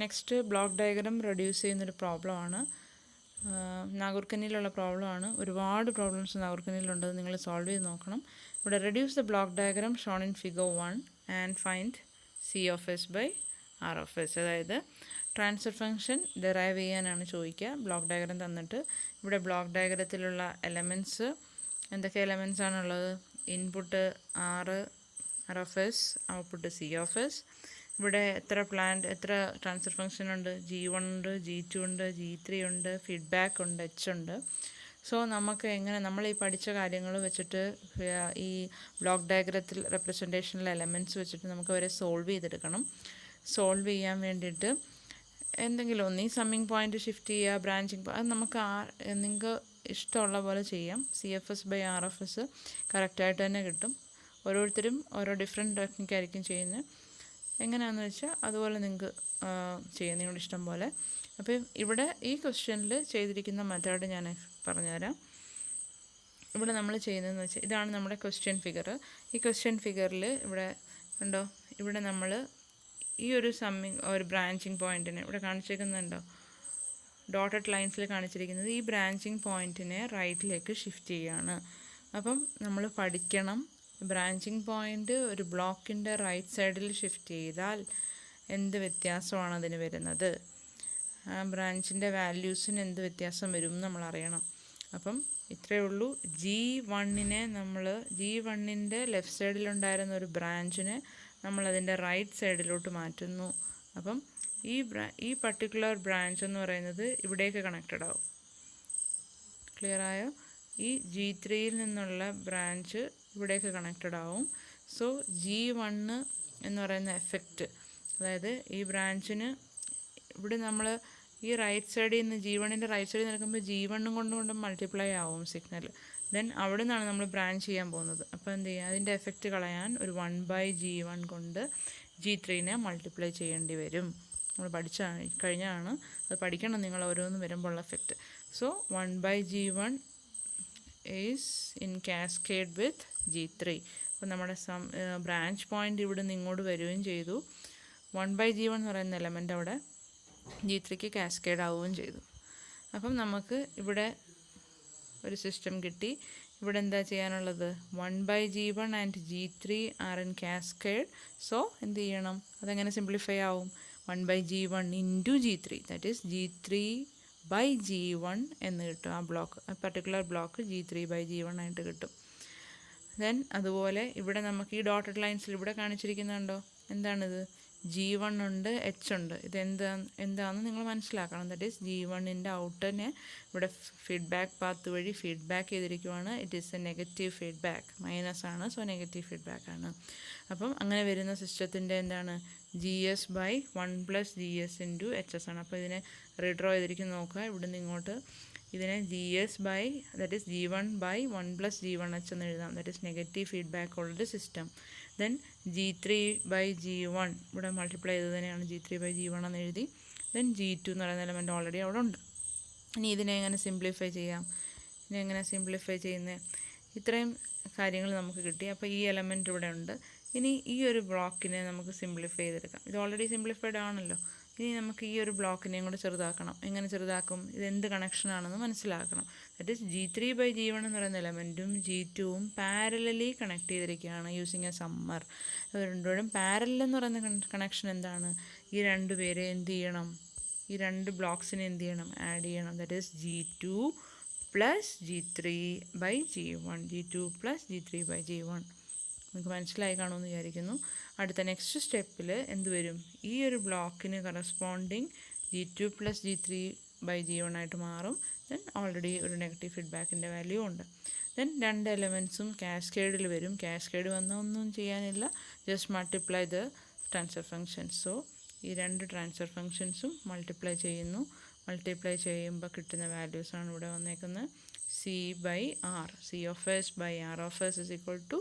Next block diagram reduce ചെയ്യുന്നൊരു പ്രോബ്ലമാണ്. നാഗൂർക്കനിയിലുള്ള പ്രോബ്ലമാണ്. ഒരുപാട് പ്രോബ്ലംസ് നാഗൂർക്കനിയിലുണ്ട്, നിങ്ങൾ സോൾവ് ചെയ്ത് നോക്കണം. ഇവിടെ reduce the block diagram shown in figure 1 and find C of S by R of S. അതായത് ട്രാൻസ്ഫർ ഫംഗ്ഷൻ ഡെറൈവ് ചെയ്യാനാണ് ചോദിക്കുക. ബ്ലോക്ക് ഡയഗ്രം തന്നിട്ട് ഇവിടെ ബ്ലോക്ക് ഡയഗ്രത്തിലുള്ള എലമെൻറ്റ്സ് എന്തൊക്കെ എലമെൻറ്റ്സ് ആണുള്ളത്? Input R of S, output C of S. ഇവിടെ എത്ര ട്രാൻസ്ഫർ ഫംഗ്ഷൻ ഉണ്ട്? G1 ഉണ്ട്, G2 ഉണ്ട്, G3 ഉണ്ട്, ഫീഡ്ബാക്ക് ഉണ്ട്, H ഉണ്ട്. സോ നമുക്ക് എങ്ങനെ നമ്മൾ ഈ പഠിച്ച കാര്യങ്ങൾ വെച്ചിട്ട് ഈ ബ്ലോക്ക് ഡയഗ്രത്തിൽ റെപ്രസെൻറ്റേഷനിലെ എലമെൻറ്റ്സ് വെച്ചിട്ട് നമുക്ക് അവരെ സോൾവ് ചെയ്തെടുക്കണം. സോൾവ് ചെയ്യാൻ വേണ്ടിയിട്ട് എന്തെങ്കിലും ഒന്ന് ഈ സമ്മിങ് പോയിൻ്റ് ഷിഫ്റ്റ് ചെയ്യുക, ബ്രാഞ്ചിങ്, അത് നമുക്ക് നിങ്ങൾക്ക് ഇഷ്ടമുള്ള പോലെ ചെയ്യാം. CFS ബൈ RFS കറക്റ്റായിട്ട് തന്നെ കിട്ടും. ഓരോരുത്തരും ഓരോ ഡിഫറെൻറ്റ് ടെക്നിക്കായിരിക്കും ചെയ്യുന്നത്. എങ്ങനെയാണെന്ന് വെച്ചാൽ അതുപോലെ നിങ്ങൾക്ക് ചെയ്യാം, നിങ്ങളുടെ ഇഷ്ടം പോലെ. അപ്പം ഇവിടെ ഈ ക്വസ്റ്റ്യനിൽ ചെയ്തിരിക്കുന്ന മെത്തേഡ് ഞാൻ പറഞ്ഞുതരാം. ഇവിടെ നമ്മൾ ചെയ്യുന്നതെന്ന് വെച്ചാൽ ഇതാണ് നമ്മുടെ ക്വസ്റ്റ്യൻ ഫിഗർ. ഈ ക്വസ്റ്റ്യൻ ഫിഗറിൽ ഇവിടെ ഉണ്ടോ, ഇവിടെ നമ്മൾ ഈ ഒരു ഒരു ബ്രാഞ്ചിങ് പോയിൻറ്റിനെ ഇവിടെ കാണിച്ചിരിക്കുന്നുണ്ടോ, ഡോട്ടഡ് ലൈൻസിൽ കാണിച്ചിരിക്കുന്നത് ഈ ബ്രാഞ്ചിങ് പോയിൻറ്റിനെ റൈറ്റിലേക്ക് ഷിഫ്റ്റ് ചെയ്യുകയാണ്. അപ്പം നമ്മൾ പഠിക്കണം, ബ്രാഞ്ചിങ് പോയിൻ്റ് ഒരു ബ്ലോക്കിൻ്റെ റൈറ്റ് സൈഡിൽ ഷിഫ്റ്റ് ചെയ്താൽ എന്ത് വ്യത്യാസമാണ് അതിന് വരുന്നത്, ആ ബ്രാഞ്ചിൻ്റെ വാല്യൂസിന് എന്ത് വ്യത്യാസം വരും എന്ന് നമ്മൾ അറിയണം. അപ്പം ഇത്രയേ ഉള്ളൂ. G1ൻ്റെ ലെഫ്റ്റ് സൈഡിലുണ്ടായിരുന്ന ഒരു ബ്രാഞ്ചിനെ നമ്മളതിൻ്റെ റൈറ്റ് സൈഡിലോട്ട് മാറ്റുന്നു. അപ്പം ഈ പർട്ടിക്കുലർ ബ്രാഞ്ച് എന്ന് പറയുന്നത് ഇവിടേക്ക് കണക്റ്റഡ് ആവും. ക്ലിയർ ആയോ? ഈ G3യിൽ നിന്നുള്ള ബ്രാഞ്ച് ഇവിടേക്ക് കണക്റ്റഡ് ആവും. സോ G1 എന്ന് പറയുന്ന എഫക്റ്റ്, അതായത് ഈ ബ്രാഞ്ചിന് ഇവിടെ നമ്മൾ ഈ റൈറ്റ് സൈഡിൽ നിന്ന് G1ൻ്റെ റൈറ്റ് സൈഡിൽ നിൽക്കുമ്പോൾ G1 കൊണ്ട് മൾട്ടിപ്ലൈ ആവും സിഗ്നൽ. ദെൻ അവിടെ നിന്നാണ് നമ്മൾ ബ്രാഞ്ച് ചെയ്യാൻ പോകുന്നത്. അപ്പോൾ എന്ത് ചെയ്യുക, അതിൻ്റെ എഫക്റ്റ് കളയാൻ ഒരു 1/G1 കൊണ്ട് G3നെ മൾട്ടിപ്ലൈ ചെയ്യേണ്ടി വരും. നമ്മൾ കഴിഞ്ഞാണ് അത് പഠിക്കണം നിങ്ങൾ ഓരോന്നും വരുമ്പോഴുള്ള effect. So 1/G1 is in cascade with G3. അപ്പോൾ നമ്മുടെ ബ്രാഞ്ച് പോയിൻ്റ് ഇവിടെ നിന്ന് ഇങ്ങോട്ട് വരികയും ചെയ്തു. 1/G1 എന്ന് പറയുന്ന എലമെൻ്റ് അവിടെ G3ക്ക് കാസ്കേഡ് ആവുകയും ചെയ്തു. അപ്പം നമുക്ക് ഇവിടെ ഒരു സിസ്റ്റം കിട്ടി. ഇവിടെ എന്താ ചെയ്യാനുള്ളത്? 1/G1 and G3 are in cascade. So എന്ത് ചെയ്യണം, അതെങ്ങനെ സിംപ്ലിഫൈ ആവും? 1/G1 into G3, that is G3/G1 എന്ന് കിട്ടും. ആ പർട്ടിക്കുലർ ബ്ലോക്ക് G3/G1 ആയിട്ട് കിട്ടും. ദെൻ അതുപോലെ ഇവിടെ നമുക്ക് ഈ ഡോട്ടഡ് ലൈൻസിൽ ഇവിടെ കാണിച്ചിരിക്കുന്നുണ്ടോ, എന്താണിത്? G1 ഉണ്ട്, H ഉണ്ട്. ഇത് എന്താണെന്ന് നിങ്ങൾ മനസ്സിലാക്കണം. ദാറ്റ് ഈസ് G1ൻ്റെ ഔട്ടിനെ ഇവിടെ ഫീഡ്ബാക്ക് പാത്ത് വഴി ഫീഡ്ബാക്ക് ചെയ്തിരിക്കുവാണ്. It is a negative feedback, minus ആണ്, സോ നെഗറ്റീവ് ഫീഡ്ബാക്ക് ആണ്. അപ്പം അങ്ങനെ വരുന്ന സിസ്റ്റത്തിൻ്റെ എന്താണ്? GS/1 + GS × HS ആണ്. അപ്പോൾ ഇതിനെ റീഡ്രോ ചെയ്തിരിക്കും നോക്കുക. ഇവിടുന്ന് ഇങ്ങോട്ട് ഇതിനെ ദാറ്റ് ഈസ് G1/1 + G1H എന്ന് എഴുതാം. ദാറ്റ് ഈസ് നെഗറ്റീവ് ഫീഡ്ബാക്ക് ഉള്ളൊരു സിസ്റ്റം. ദെൻ G3/G1 ഇവിടെ മൾട്ടിപ്ലൈ ചെയ്തതിനെയാണ് G3/G1 എന്ന് എഴുതി. ദെൻ G2 എന്ന് പറയുന്ന എലമെൻറ്റ് ഓൾറെഡി അവിടെ ഉണ്ട്. ഇനി ഇതിനെ എങ്ങനെ സിംപ്ലിഫൈ ചെയ്യാം? ഇത്രയും കാര്യങ്ങൾ നമുക്ക് കിട്ടി. അപ്പോൾ ഈ എലമെൻറ്റ് ഇവിടെ ഉണ്ട്. ഇനി ഈ ഒരു ബ്ലോക്കിനെ നമുക്ക് സിംപ്ലിഫൈ ചെയ്തെടുക്കാം. ഇത് ഓൾറെഡി സിംപ്ലിഫൈഡ് ആണല്ലോ. ഇനി നമുക്ക് ഈ ഒരു ബ്ലോക്കിനെയും കൂടെ ചെറുതാക്കണം. എങ്ങനെ ചെറുതാക്കും? ഇതെന്ത് കണക്ഷനാണെന്ന് മനസ്സിലാക്കണം. ദാറ്റ് ഈസ് G3/G1 എന്ന് പറയുന്ന എലമെൻറ്റും G2വും പാരലലി കണക്ട് ചെയ്തിരിക്കുകയാണ് യൂസിങ് എ സമ്മർ. രണ്ടുപേരും പാരലൽ എന്ന് പറയുന്ന കണക്ഷൻ എന്താണ്? ഈ രണ്ട് പേരെ എന്ത് ചെയ്യണം? ഈ രണ്ട് ബ്ലോക്സിനെ എന്ത് ചെയ്യണം? ആഡ് ചെയ്യണം. That is G2 + G3/G1. G2 + G3/G1. നിങ്ങൾക്ക് മനസ്സിലായി കാണുമെന്ന് വിചാരിക്കുന്നു. അടുത്ത നെക്സ്റ്റ് സ്റ്റെപ്പിൽ എന്ത് വരും? ഈ ഒരു ബ്ലോക്കിന് കറസ്പോണ്ടിങ് G2 + G3/G1 ആയിട്ട് മാറും. ദെൻ ഓൾറെഡി ഒരു നെഗറ്റീവ് ഫീഡ്ബാക്കിൻ്റെ വാല്യൂ ഉണ്ട്. ദെൻ രണ്ട് എലമെൻറ്റ്സും കാസ്കേഡിൽ വരും. കാസ്കേഡ് വന്നാൽ ഒന്നും ചെയ്യാനില്ല, just multiply the transfer function. So ഈ രണ്ട് ട്രാൻസ്ഫർ ഫംഗ്ഷൻസും മൾട്ടിപ്ലൈ ചെയ്യുന്നു. മൾട്ടിപ്ലൈ ചെയ്യുമ്പോൾ കിട്ടുന്ന വാല്യൂസാണ് ഇവിടെ വന്നേക്കുന്നത്. C/R, CF/R is equal to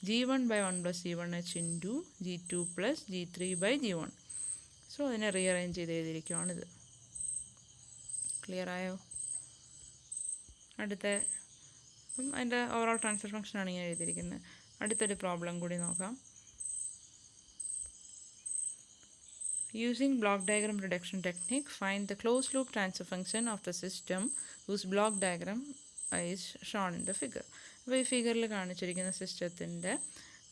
G1/1 + C1H into G2 + G3/G1. So അതിനെ റീഅറേഞ്ച് ചെയ്ത് എഴുതിയിരിക്കുകയാണിത്. ക്ലിയർ ആയോ? അപ്പം അതിൻ്റെ ഓവറോൾ ട്രാൻസ്ഫർ ഫംഗ്ഷനാണ് ഇങ്ങനെ എഴുതിയിരിക്കുന്നത്. അടുത്തൊരു പ്രോബ്ലം കൂടി നോക്കാം. Using block diagram reduction technique, find the closed loop transfer function of the system whose block diagram is shown in the figure. അപ്പോൾ ഈ ഫിഗറിൽ കാണിച്ചിരിക്കുന്ന സിസ്റ്റത്തിൻ്റെ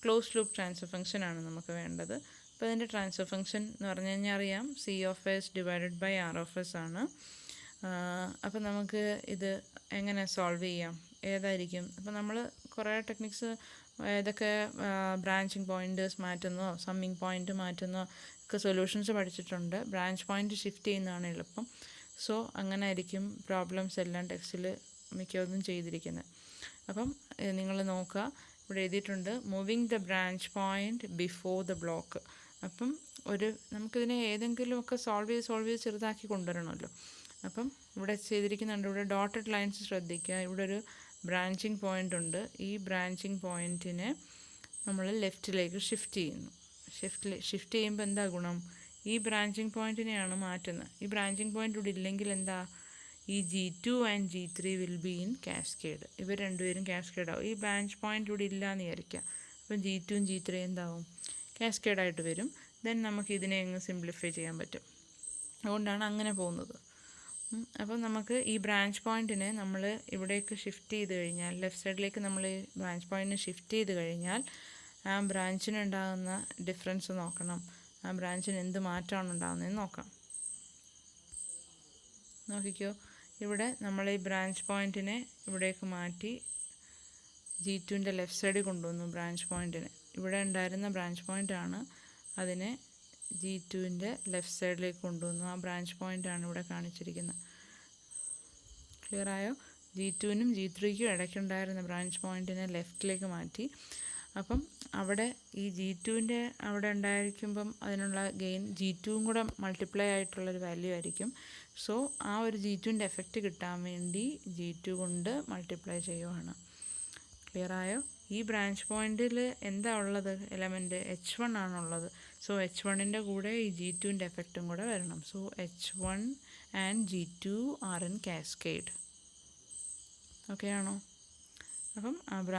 ക്ലോസ് ലൂപ്പ് ട്രാൻസ്ഫർ ഫംഗ്ഷൻ ആണ് നമുക്ക് വേണ്ടത്. അപ്പോൾ അതിൻ്റെ ട്രാൻസ്ഫർ ഫംഗ്ഷൻ എന്ന് പറഞ്ഞു കഴിഞ്ഞാൽ അറിയാം, C(s) ഡിവൈഡഡ് ബൈ R(s) ആണ്. അപ്പോൾ നമുക്ക് ഇത് എങ്ങനെ സോൾവ് ചെയ്യാം, ഏതായിരിക്കും? അപ്പോൾ നമ്മൾ കുറേ ടെക്നിക്സ്, ഏതൊക്കെ ബ്രാഞ്ചിങ് പോയിൻറ്റേഴ്സ് മാറ്റുന്നോ സമ്മിങ് പോയിൻ്റ് മാറ്റുന്നോ ഒക്കെ സൊല്യൂഷൻസ് പഠിച്ചിട്ടുണ്ട്. ബ്രാഞ്ച് പോയിൻ്റ് ഷിഫ്റ്റ് ചെയ്യുന്നതാണ് എളുപ്പം. സോ അങ്ങനെ ആയിരിക്കും പ്രോബ്ലംസ് എല്ലാം ടെക്സ്റ്റിൽ മിക്കതും ചെയ്തിരിക്കുന്നത്. അപ്പം നിങ്ങൾ നോക്കുക, ഇവിടെ എഴുതിയിട്ടുണ്ട് moving the branch point before the block. അപ്പം നമുക്കിതിനെ ഏതെങ്കിലുമൊക്കെ സോൾവ് ചെയ്ത് ചെറുതാക്കി കൊണ്ടുവരണമല്ലോ. അപ്പം ഇവിടെ ചെയ്തിരിക്കുന്നുണ്ട്, ഇവിടെ ഡോട്ടഡ് ലൈൻസ് ശ്രദ്ധിക്കുക. ഇവിടെ ഒരു ബ്രാഞ്ചിങ് പോയിൻ്റ് ഉണ്ട്. ഈ ബ്രാഞ്ചിങ് പോയിൻറ്റിനെ നമ്മൾ ലെഫ്റ്റിലേക്ക് ഷിഫ്റ്റ് ചെയ്യുന്നു. ഷിഫ്റ്റ് ചെയ്യുമ്പോൾ എന്താ ഗുണം? ഈ ബ്രാഞ്ചിങ് പോയിൻറ്റിനെയാണ് മാറ്റുന്നത്. ഈ ബ്രാഞ്ചിങ് പോയിൻ്റ് ഇവിടെ ഇല്ലെങ്കിൽ എന്താ, ഈ G2 and G3 will be in cascade. ഇവർ രണ്ടുപേരും കാസ്കേഡ് ആവും. ഈ ബ്രാഞ്ച് പോയിൻ്റ് ഇവിടെ ഇല്ല എന്ന് വിചാരിക്കാം. അപ്പം G2 G3 എന്താവും? കാസ്കേഡായിട്ട് വരും. ദെൻ നമുക്ക് ഇതിനെ അങ്ങ് സിംപ്ലിഫൈ ചെയ്യാൻ പറ്റും. അതുകൊണ്ടാണ് അങ്ങനെ പോകുന്നത്. അപ്പം നമുക്ക് ഈ ബ്രാഞ്ച് പോയിൻറ്റിനെ നമ്മൾ ഇവിടേക്ക് ഷിഫ്റ്റ് ചെയ്ത് കഴിഞ്ഞാൽ, ലെഫ്റ്റ് സൈഡിലേക്ക് നമ്മൾ ഈ ബ്രാഞ്ച് പോയിൻറ്റിനെ ഷിഫ്റ്റ് ചെയ്ത് കഴിഞ്ഞാൽ ആ ബ്രാഞ്ചിനുണ്ടാകുന്ന ഡിഫറൻസ് നോക്കണം. ആ ബ്രാഞ്ചിന് എന്ത് മാറ്റമാണ് ഉണ്ടാകുന്നതെന്ന് നോക്കാം. നോക്കിക്കോ, ഇവിടെ നമ്മൾ ഈ ബ്രാഞ്ച് പോയിൻറ്റിനെ ഇവിടേക്ക് മാറ്റി G2ൻ്റെ ലെഫ്റ്റ് സൈഡിൽ കൊണ്ടുവന്നു. ബ്രാഞ്ച് പോയിൻറ്റിനെ ഇവിടെ ഉണ്ടായിരുന്ന ബ്രാഞ്ച് പോയിൻ്റാണ്, അതിനെ G2ൻ്റെ ലെഫ്റ്റ് സൈഡിലേക്ക് കൊണ്ടുവന്നു. ആ ബ്രാഞ്ച് പോയിൻ്റാണ് ഇവിടെ കാണിച്ചിരിക്കുന്നത്. ക്ലിയർ ആയോ? G2നും G3ക്കും ഇടയ്ക്കുണ്ടായിരുന്ന ബ്രാഞ്ച് പോയിൻറ്റിനെ ലെഫ്റ്റിലേക്ക് മാറ്റി. അപ്പം അവിടെ ഈ G2ൻ്റെ അവിടെ ഉണ്ടായിരിക്കുമ്പം അതിനുള്ള ഗെയിൻ G2വും കൂടെ മൾട്ടിപ്ലൈ ആയിട്ടുള്ളൊരു വാല്യൂ ആയിരിക്കും. സോ ആ ഒരു G2ൻ്റെ എഫക്റ്റ് കിട്ടാൻ വേണ്ടി G2 കൊണ്ട് മൾട്ടിപ്ലൈ ചെയ്യുവാണ്. ക്ലിയർ ആയോ? ഈ ബ്രാഞ്ച് പോയിൻറ്റിൽ എന്താ ഉള്ളത്? എലമെൻറ്റ് H1 ആണുള്ളത്. സോ H1ൻ്റെ കൂടെ ഈ G2ൻ്റെ എഫക്റ്റും കൂടെ വരണം. So H1 and G2 are in cascade. Okay ആണോ? അപ്പം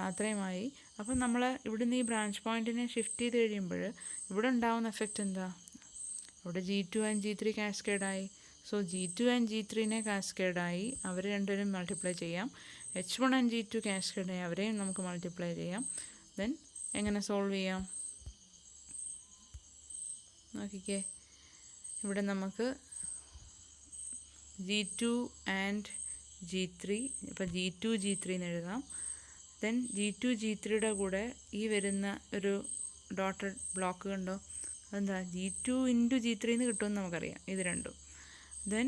അത്രയുമായി. അപ്പം നമ്മൾ ഇവിടുന്ന് ഈ ബ്രാഞ്ച് പോയിൻറ്റിനെ ഷിഫ്റ്റ് ചെയ്ത് കഴിയുമ്പോൾ ഇവിടെ ഉണ്ടാകുന്ന എഫക്റ്റ് എന്താ? ഇവിടെ G2 ആൻഡ് G3 കാസ്കേഡായി. സോ G2 ആൻഡ് G3നെ കാസ്കേഡായി, അവർ രണ്ടുപേരും മൾട്ടിപ്ലൈ ചെയ്യാം. H1 ആൻഡ് G2 കാസ്കേഡായി, അവരെയും നമുക്ക് മൾട്ടിപ്ലൈ ചെയ്യാം. ദെൻ എങ്ങനെ സോൾവ് ചെയ്യാം? നോക്കിക്കേ, ഇവിടെ നമുക്ക് G2 ആൻഡ് G3, ഇപ്പോൾ G2 G3 എന്ന് എഴുതാം. ദെൻ G2 G3യുടെ കൂടെ ഈ വരുന്ന ഒരു ഡോട്ടഡ് ബ്ലോക്ക് കണ്ടോ, അതെന്താ? G2 ഇൻറ്റു G3 എന്ന് കിട്ടുമെന്ന് നമുക്കറിയാം, ഇത് രണ്ടും. ദെൻ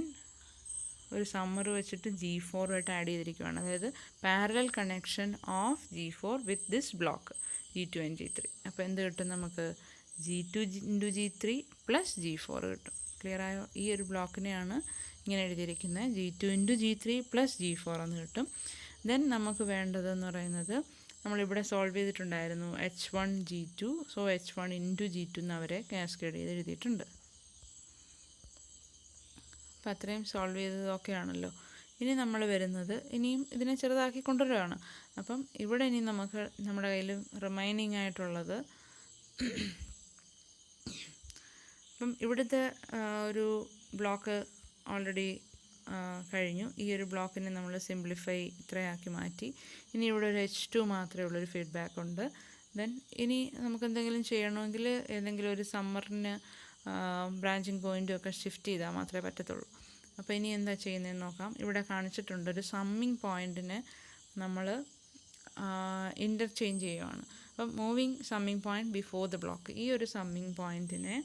ഒരു സമ്മർ വെച്ചിട്ട് G4 ആയിട്ട് ആഡ് ചെയ്തിരിക്കുകയാണ്. അതായത് parallel connection of G4 with this block G2 and G3. അപ്പോൾ എന്ത് കിട്ടും നമുക്ക്? G2 into G3 plus G4 കിട്ടും. ക്ലിയർ ആയോ? ഈ ഒരു ബ്ലോക്കിനെയാണ് ഇങ്ങനെ എഴുതിയിരിക്കുന്നത്, G2 into G3 plus G4 എന്ന് കിട്ടും. ദെൻ നമുക്ക് വേണ്ടതെന്ന് പറയുന്നത്, നമ്മളിവിടെ സോൾവ് ചെയ്തിട്ടുണ്ടായിരുന്നു H1 G2. So H1 into G2 എന്ന് അവരെ കാസ്കേഡ് ചെയ്ത് എഴുതിയിട്ടുണ്ട്. അപ്പോൾ അത്രയും സോൾവ് ചെയ്തതൊക്കെ ആണല്ലോ. ഇനി നമ്മൾ വരുന്നത്, ഇനിയും ഇതിനെ ചെറുതാക്കി കൊണ്ടുവരികയാണ്. അപ്പം ഇവിടെ ഇനി നമുക്ക് നമ്മുടെ കയ്യിൽ റിമൈനിങ് ആയിട്ടുള്ളത്, അപ്പം ഇവിടുത്തെ ഒരു ബ്ലോക്ക് ഓൾറെഡി കഴിഞ്ഞു. ഈ ഒരു ബ്ലോക്കിനെ നമ്മൾ സിംപ്ലിഫൈ ഇത്രയാക്കി മാറ്റി. ഇനി ഇവിടെ ഒരു H2 മാത്രമേ ഉള്ളൊരു ഫീഡ്ബാക്ക് ഉണ്ട്. ദെൻ ഇനി നമുക്ക് എന്തെങ്കിലും ചെയ്യണമെങ്കിൽ ഏതെങ്കിലും ഒരു സമ്മറിന് ബ്രാഞ്ചിങ് പോയിൻറ്റും ഒക്കെ ഷിഫ്റ്റ് ചെയ്താൽ മാത്രമേ പറ്റത്തുള്ളൂ. അപ്പോൾ ഇനി എന്താ ചെയ്യുന്നതെന്ന് നോക്കാം. ഇവിടെ കാണിച്ചിട്ടുണ്ട് ഒരു സമ്മിങ് പോയിൻറ്റിനെ നമ്മൾ ഇൻ്റർചേഞ്ച് ചെയ്യുകയാണ്. അപ്പം moving summing point before the block. ഈ ഒരു സമ്മിങ് പോയിൻറ്റിനെ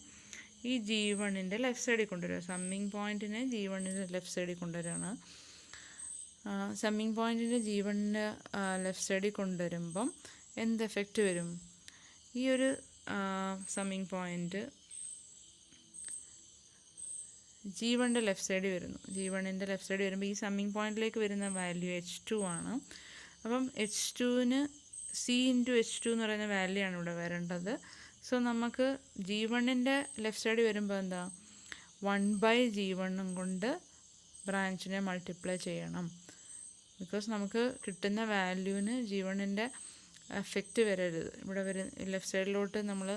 ഈ G1ൻ്റെ ലെഫ്റ്റ് സൈഡിൽ കൊണ്ടുവരിക. സമ്മിങ് പോയിൻറ്റിനെ G1ൻ്റെ ലെഫ്റ്റ് സൈഡിൽ കൊണ്ടുവരികയാണ്. സമ്മിങ് പോയിൻറ്റിൻ്റെ G1ൻ്റെ ലെഫ്റ്റ് സൈഡിൽ കൊണ്ടുവരുമ്പം എന്ത് എഫക്റ്റ് വരും? ഈ ഒരു സമ്മിങ് പോയിൻറ്റ് G1ൻ്റെ ലെഫ്റ്റ് സൈഡിൽ വരുന്നു. G1ൻ്റെ ലെഫ്റ്റ് സൈഡിൽ വരുമ്പോൾ ഈ സമ്മിങ് പോയിൻറ്റിലേക്ക് വരുന്ന വാല്യൂ H2 ആണ്. അപ്പം H2ന് C ഇൻറ്റു H2 എന്ന് പറയുന്ന വാല്യൂ ആണ് ഇവിടെ വരേണ്ടത്. സോ നമുക്ക് G1ൻ്റെ ലെഫ്റ്റ് സൈഡിൽ വരുമ്പോൾ എന്താ, 1/G1 കൊണ്ട് ബ്രാഞ്ചിനെ മൾട്ടിപ്ലൈ ചെയ്യണം. ബിക്കോസ് നമുക്ക് കിട്ടുന്ന വാല്യൂവിന് G1ൻ്റെ എഫക്റ്റ് വരരുത്. ഇവിടെ ലെഫ്റ്റ് സൈഡിലോട്ട് നമ്മൾ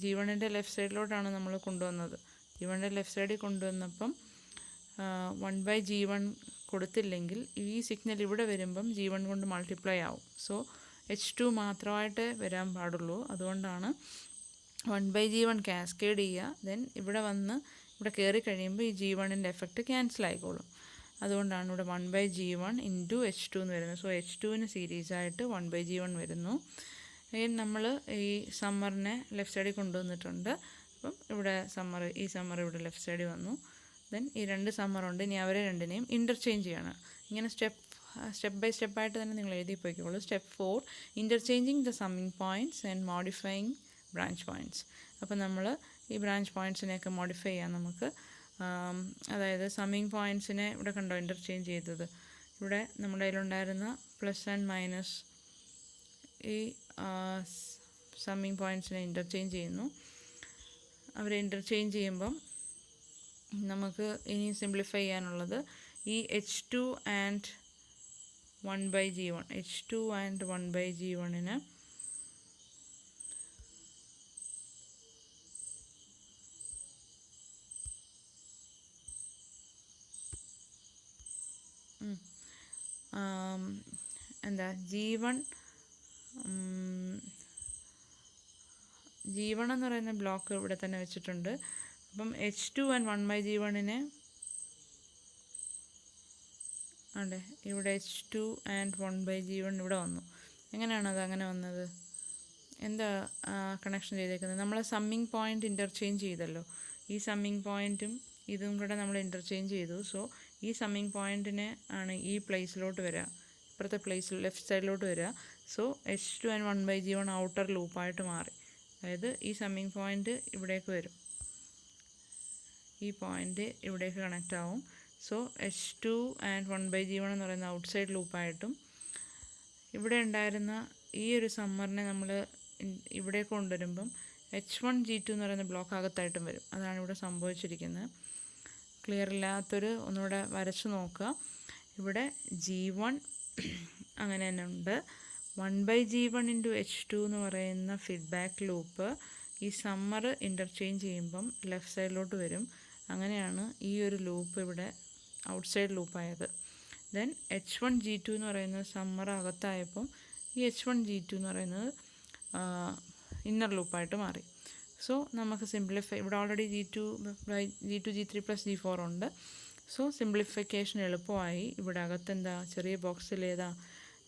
G1ൻ്റെ ലെഫ്റ്റ് സൈഡിലോട്ടാണ് നമ്മൾ കൊണ്ടുവന്നത്. G1 ലെഫ്റ്റ് സൈഡിൽ കൊണ്ടുവന്നപ്പം 1/G1 കൊടുത്തില്ലെങ്കിൽ ഈ സിഗ്നൽ ഇവിടെ വരുമ്പം G1 കൊണ്ട് മൾട്ടിപ്ലൈ ആവും. സോ H2 മാത്രമായിട്ട് വരാൻ പാടുള്ളൂ. അതുകൊണ്ടാണ് 1/G1 കാസ്കേഡ് ചെയ്യുക. ദെൻ ഇവിടെ വന്ന് ഇവിടെ കയറി കഴിയുമ്പോൾ ഈ G1ൻ്റെ എഫക്റ്റ് ക്യാൻസൽ ആയിക്കോളും. അതുകൊണ്ടാണ് ഇവിടെ 1/G1 ഇൻറ്റു H2 എന്ന് വരുന്നത്. സോ H2ന് സീരീസായിട്ട് 1/G1 വരുന്നു. നമ്മൾ ഈ സമ്മറിനെ ലെഫ്റ്റ് സൈഡിൽ കൊണ്ടുവന്നിട്ടുണ്ട്. അപ്പം ഇവിടെ ഈ സമ്മർ ഇവിടെ ലെഫ്റ്റ് സൈഡിൽ വന്നു. ദെൻ ഈ രണ്ട് സമ്മറുണ്ട്. ഇനി അവരെ രണ്ടിനെയും ഇൻ്റർചേഞ്ച് ചെയ്യണം. ഇങ്ങനെ സ്റ്റെപ്പ് ബൈ സ്റ്റെപ്പായിട്ട് തന്നെ നിങ്ങൾ എഴുതി പോയിക്കോളൂ. Step 4 interchanging the summing points and modifying branch points. അപ്പോൾ നമ്മൾ ഈ ബ്രാഞ്ച് പോയിൻറ്റ്സിനെയൊക്കെ മോഡിഫൈ ചെയ്യാം നമുക്ക്. അതായത് സമ്മിങ് പോയിൻറ്റ്സിനെ ഇവിടെ കണ്ടോ ഇൻ്റർചേഞ്ച് ചെയ്തത്. ഇവിടെ നമ്മുടെ കയ്യിലുണ്ടായിരുന്ന പ്ലസ് ആൻഡ് മൈനസ് ഈ സമ്മിങ് പോയിൻറ്റ്സിനെ ഇൻ്റർചേഞ്ച് ചെയ്യുന്നു. അവരെ ഇൻ്റർചേഞ്ച് ചെയ്യുമ്പം നമുക്ക് ഇനി സിംപ്ലിഫൈ ചെയ്യാനുള്ളത് ഈ H2 and 1/G1 H2 and 1/G1ന് എന്താ G1 എന്ന് പറയുന്ന ബ്ലോക്ക് ഇവിടെ തന്നെ വെച്ചിട്ടുണ്ട്. അപ്പം H2 ആൻഡ് 1/G1നെ അതെ ഇവിടെ H2 ആൻഡ് 1/G1 ഇവിടെ വന്നു. എങ്ങനെയാണ് അത് അങ്ങനെ വന്നത്? എന്താ കണക്ഷൻ ചെയ്തേക്കുന്നത്? നമ്മൾ സമ്മിങ് പോയിൻ്റ് ഇൻ്റർചേഞ്ച് ചെയ്തല്ലോ. ഈ സമ്മിങ് പോയിൻറ്റും ഇതും കൂടെ നമ്മൾ ഇൻ്റർചേഞ്ച് ചെയ്തു. സോ ഈ സമ്മിങ് പോയിൻറ്റിനെ ആണ് ഈ പ്ലേസിലോട്ട് വരിക, ഇപ്പുറത്തെ പ്ലേസിൽ ലെഫ്റ്റ് സൈഡിലോട്ട് വരിക. So H2 and 1/G1 outer ലൂപ്പായിട്ട് മാറി. അതായത് ഈ സമ്മിങ് പോയിൻ്റ് ഇവിടേക്ക് വരും, ഈ പോയിൻ്റ് ഇവിടേക്ക് കണക്റ്റ് ആവും. സോ H2 ആൻഡ് 1/G1 എന്ന് പറയുന്ന ഔട്ട് സൈഡ് ലൂപ്പായിട്ടും ഇവിടെ ഉണ്ടായിരുന്ന ഈ ഒരു സമ്മറിനെ നമ്മൾ ഇവിടെ കൊണ്ടുവരുമ്പം H1G2 എന്ന് പറയുന്ന ബ്ലോക്ക് അകത്തായിട്ടും വരും. അതാണ് ഇവിടെ സംഭവിച്ചിരിക്കുന്നത്. ക്ലിയർ ഇല്ലാത്തൊരു ഒന്നുകൂടെ വരച്ച് നോക്കുക. ഇവിടെ G1 അങ്ങനെ തന്നെ ഉണ്ട്. 1/G1 ഇൻറ്റു H2 എന്ന് പറയുന്ന ഫീഡ്ബാക്ക് ലൂപ്പ് ഈ സമ്മർ ഇൻ്റർചേഞ്ച് ചെയ്യുമ്പം ലെഫ്റ്റ് സൈഡിലോട്ട് വരും. അങ്ങനെയാണ് ഈ ഒരു ലൂപ്പ് ഇവിടെ ഔട്ട് സൈഡ് ലൂപ്പായത്. ദെൻ H1G2 എന്ന് പറയുന്നത് സമ്മർ അകത്തായപ്പം ഈ H1G2 എന്ന് പറയുന്നത് ഇന്നർ ലൂപ്പായിട്ട് മാറി. സോ നമുക്ക് സിംപ്ലിഫൈ, ഇവിടെ already G2 G3 plus G4 ഉണ്ട്. സോ സിംപ്ലിഫിക്കേഷൻ എളുപ്പമായി. ഇവിടെ അകത്തെന്താ ചെറിയ ബോക്സിൽ ഏതാ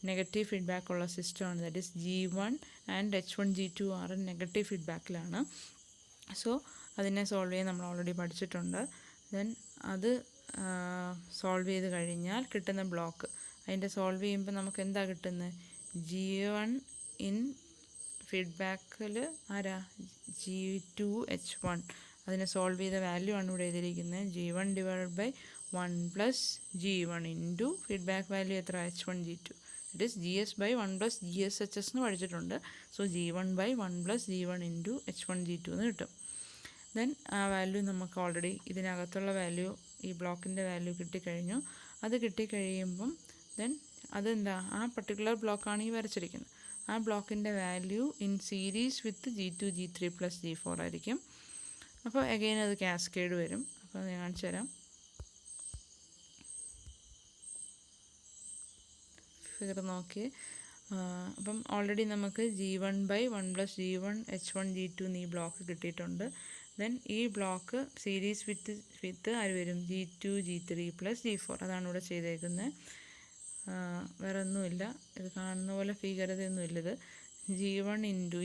നെഗറ്റീവ് ഫീഡ്ബാക്ക് ഉള്ള സിസ്റ്റമാണ്. That is G1 and H1G2 ആറ് നെഗറ്റീവ് ഫീഡ്ബാക്കിലാണ്. സോ അതിനെ സോൾവ് ചെയ്യാൻ നമ്മൾ ഓൾറെഡി പഠിച്ചിട്ടുണ്ട്. ദെൻ അത് സോൾവ് ചെയ്ത് കഴിഞ്ഞാൽ കിട്ടുന്ന ബ്ലോക്ക്, അതിൻ്റെ സോൾവ് ചെയ്യുമ്പോൾ നമുക്ക് എന്താ കിട്ടുന്നത്? G1 ഇൻ ഫീഡ്ബാക്കിൽ ആരാ G2 H1. അതിനെ സോൾവ് ചെയ്ത വാല്യൂ ആണ് ഇവിടെ എഴുതിയിരിക്കുന്നത്. G1 divided by 1 plus G1 into feedback value എത്ര? H1G2. It is GS by 1 plus GSHS എന്ന് പഠിച്ചിട്ടുണ്ട്. So G1 by 1 plus G1 into H1G2 എന്ന് കിട്ടും. ദെൻ ആ വാല്യൂ നമുക്ക് ഓൾറെഡി ഇതിനകത്തുള്ള വാല്യൂ, ഈ ബ്ലോക്കിൻ്റെ വാല്യൂ കിട്ടിക്കഴിഞ്ഞു. അത് കിട്ടിക്കഴിയുമ്പം ദെൻ അതെന്താ, ആ പർട്ടിക്കുലർ ബ്ലോക്കാണ് ഈ വരച്ചിരിക്കുന്നത്. ആ ബ്ലോക്കിൻ്റെ value in series with G2 G3 plus G4 ആയിരിക്കും. അപ്പോൾ അഗെയിൻ അത് കാസ്കേഡ് വരും. അപ്പോൾ ഞാൻ കാണിച്ചു തരാം. ഫിഗർ നോക്കി. അപ്പം ഓൾറെഡി നമുക്ക് G1 by 1 plus G1 H1G2 എന്ന് ഈ ബ്ലോക്ക് കിട്ടിയിട്ടുണ്ട്. ദെൻ ഈ ബ്ലോക്ക് സീരീസ് വിത്ത് ആര് വരും? G2 G3 plus G4. അതാണ് ഇവിടെ ചെയ്തേക്കുന്നത്. വേറെ ഒന്നുമില്ല, ഇത് കാണുന്ന പോലെ ഭീകരതയൊന്നുമില്ല. ഇത് G1 into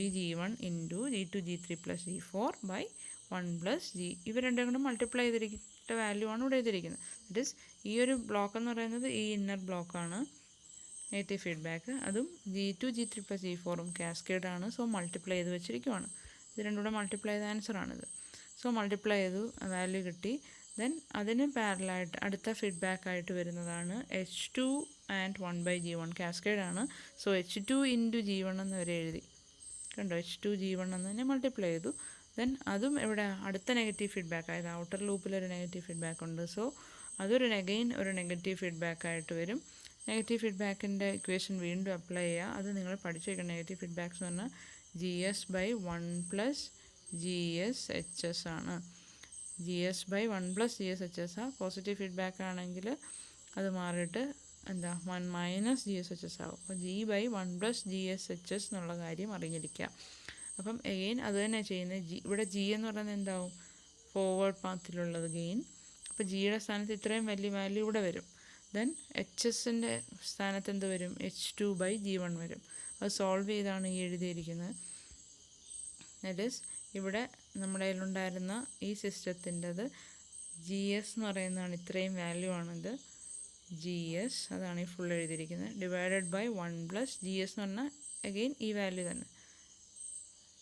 G2 G3 plus G4 by 1 plus ഇവ രണ്ടും കൂടെ മൾട്ടിപ്ലൈ ചെയ്തിരിക്കുന്ന വാല്യൂ ആണ് ഇവിടെ ചെയ്തിരിക്കുന്നത്. ദറ്റ് ഈസ് ഈ ഒരു ബ്ലോക്ക് എന്ന് പറയുന്നത് ഈ ഇന്നർ ബ്ലോക്കാണ് നെഗറ്റീവ് ഫീഡ്ബാക്ക്. അതും G2 G3 പ്ലസ് G4ഉം കാസ്കേഡാണ്. സോ മൾട്ടിപ്ലൈ ചെയ്ത് വെച്ചിരിക്കുവാണ്. ഇത് രണ്ടും കൂടെ മൾട്ടിപ്ലൈ ചെയ്ത ആൻസറാണിത്. സോ മൾട്ടിപ്ലൈ ചെയ്തു, വാല്യൂ കിട്ടി. ദെൻ അതിന് പാരലായിട്ട് അടുത്ത ഫീഡ്ബാക്കായിട്ട് വരുന്നതാണ് H2 and 1/G1 കാസ്കേഡാണ്. So H2 into G1 എന്ന് വരെ എഴുതി കണ്ടോ. H2 G1 എന്ന് തന്നെ മൾട്ടിപ്ലൈ ചെയ്തു. ദെൻ അതും ഇവിടെ അടുത്ത നെഗറ്റീവ് ഫീഡ്ബാക്ക്, അതായത് ഔട്ടർ ലൂപ്പിലൊരു നെഗറ്റീവ് ഫീഡ്ബാക്ക് ഉണ്ട്. സോ അതൊരു അഗെയിൻ ഒരു നെഗറ്റീവ് ഫീഡ്ബാക്കായിട്ട് വരും. നെഗറ്റീവ് ഫീഡ്ബാക്കിൻ്റെ ഇക്വേഷൻ വീണ്ടും അപ്ലൈ ചെയ്യുക. അത് നിങ്ങൾ പഠിച്ചു വയ്ക്കണം. നെഗറ്റീവ് ഫീഡ്ബാക്ക്സ് എന്ന് പറഞ്ഞാൽ GS ബൈ 1 പ്ലസ് GSHS ആണ്. G S by 1 plus G S H S ആ. പോസിറ്റീവ് ഫീഡ്ബാക്ക് ആണെങ്കിൽ അത് മാറിയിട്ട് എന്താ 1 minus G S H S ആവും. അപ്പോൾ G by 1 plus G S H S എന്നുള്ള കാര്യം അറിഞ്ഞിരിക്കുക. അപ്പം എഗെയിൻ അത് തന്നെ ചെയ്യുന്നത്. ഇവിടെ ജി എന്ന് പറയുന്നത് എന്താവും, ഫോർവേഡ് പാത്തിലുള്ളത് ഗെയിൻ. അപ്പോൾ ജിയുടെ സ്ഥാനത്ത് ഇത്രയും വലിയ വാല്യൂ ഇവിടെ വരും. ദെൻ എച്ച് എസിൻ്റെ സ്ഥാനത്ത് എന്ത് വരും, H2 ബൈ G1 വരും. അത് സോൾവ് ചെയ്താണ് ഈ എഴുതിയിരിക്കുന്നത്. ദാറ്റ് ഈസ് ഇവിടെ നമ്മുടെ കയ്യിലുണ്ടായിരുന്ന ഈ സിസ്റ്റത്തിൻ്റെത് ജി എസ് എന്ന് പറയുന്നതാണ്, ഇത്രയും വാല്യൂ ആണിത് ജി എസ്, അതാണ് ഈ ഫുൾ എഴുതിയിരിക്കുന്നത്. Divided by 1 plus G S എന്ന് പറഞ്ഞാൽ അഗെയിൻ ഈ വാല്യൂ തന്നെ,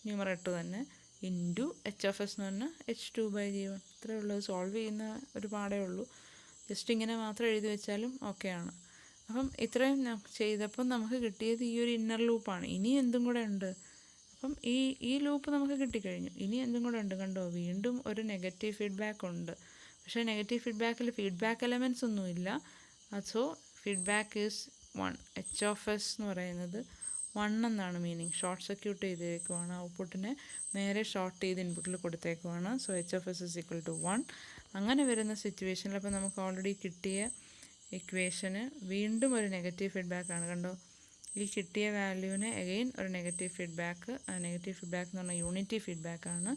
ന്യൂമറേറ്റർ തന്നെ, ഇൻറ്റു എച്ച് ഓഫ് എസ് എന്ന് പറഞ്ഞാൽ H2 ബൈ G1. ഇത്രയേ ഉള്ളൂ. സോൾവ് ചെയ്യുന്ന ഒരു പാടേ ഉള്ളൂ. ജസ്റ്റ് ഇങ്ങനെ മാത്രം എഴുതി വെച്ചാലും ഓക്കെയാണ്. അപ്പം ഇത്രയും ചെയ്തപ്പം നമുക്ക് കിട്ടിയത് ഈ ഒരു ഇന്നർ ലൂപ്പാണ്. ഇനി എന്തും കൂടെ ഉണ്ട്. അപ്പം ഈ ലൂപ്പ് നമുക്ക് കിട്ടിക്കഴിഞ്ഞു. ഇനി എന്തും കൂടെ ഉണ്ട്, കണ്ടോ, വീണ്ടും ഒരു നെഗറ്റീവ് ഫീഡ്ബാക്ക് ഉണ്ട്. പക്ഷേ നെഗറ്റീവ് ഫീഡ്ബാക്കിൽ ഫീഡ്ബാക്ക് എലമെൻറ്റ്സ് ഒന്നുമില്ല. So feedback is 1. H of S എന്ന് പറയുന്നത് 1 എന്നാണ് മീനിങ്. ഷോർട്ട് സർക്യൂട്ട് ചെയ്തേക്കുവാണ്, ഔട്ട്പുട്ടിനെ നേരെ ഷോർട്ട് ചെയ്ത് ഇൻപുട്ടിൽ കൊടുത്തേക്കുവാണ്. So H of S is equal to 1. അങ്ങനെ വരുന്ന സിറ്റുവേഷനിൽ അപ്പോൾ നമുക്ക് ഓൾറെഡി കിട്ടിയ ഇക്വേഷന് വീണ്ടും ഒരു നെഗറ്റീവ് ഫീഡ്ബാക്കാണ്. കണ്ടോ, ഈ കിട്ടിയ വാല്യൂവിന് അഗെയിൻ ഒരു നെഗറ്റീവ് ഫീഡ്ബാക്ക്. ആ നെഗറ്റീവ് ഫീഡ്ബാക്ക് എന്ന് പറഞ്ഞാൽ യൂണിറ്റി ഫീഡ്ബാക്കാണ്.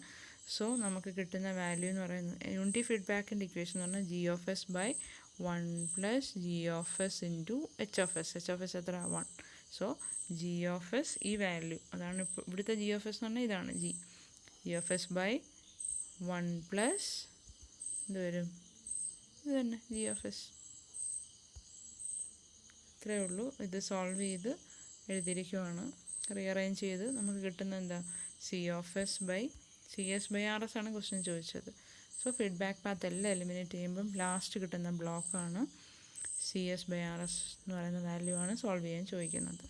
സോ നമുക്ക് കിട്ടുന്ന വാല്യൂ എന്ന് പറയുന്നത്, യൂണിറ്റി ഫീഡ്ബാക്കിൻ്റെ ഇക്വേഷൻ എന്ന് പറഞ്ഞാൽ G of S by 1 plus G of S into H of S. H of S എത്ര, 1. സോ ജി ഓഫ് എസ് ഈ വാല്യൂ, അതാണ് ഇപ്പോൾ ഇവിടുത്തെ ജി ഓഫ് എസ് എന്ന് പറഞ്ഞാൽ ഇതാണ് G of S by 1 plus ഇത് വരും, ഇത് തന്നെ ജി ഓഫ് എസ്. ഇത്രയേ ഉള്ളൂ. ഇത് സോൾവ് ചെയ്ത് എഴുതിയിരിക്കുവാണ്. റീഅറേഞ്ച് ചെയ്ത് നമുക്ക് കിട്ടുന്ന എന്താ, C of S by C S by R S ആണ് ക്വസ്റ്റ്യൻ ചോദിച്ചത്. സോ ഫീഡ്ബാക്ക് പാത്ത് എല്ലാം എലിമിനേറ്റ് ചെയ്യുമ്പം ലാസ്റ്റ് കിട്ടുന്ന ബ്ലോക്കാണ് C S by R S എന്ന് പറയുന്ന വാല്യൂ ആണ് സോൾവ് ചെയ്യാൻ ചോദിക്കുന്നത്.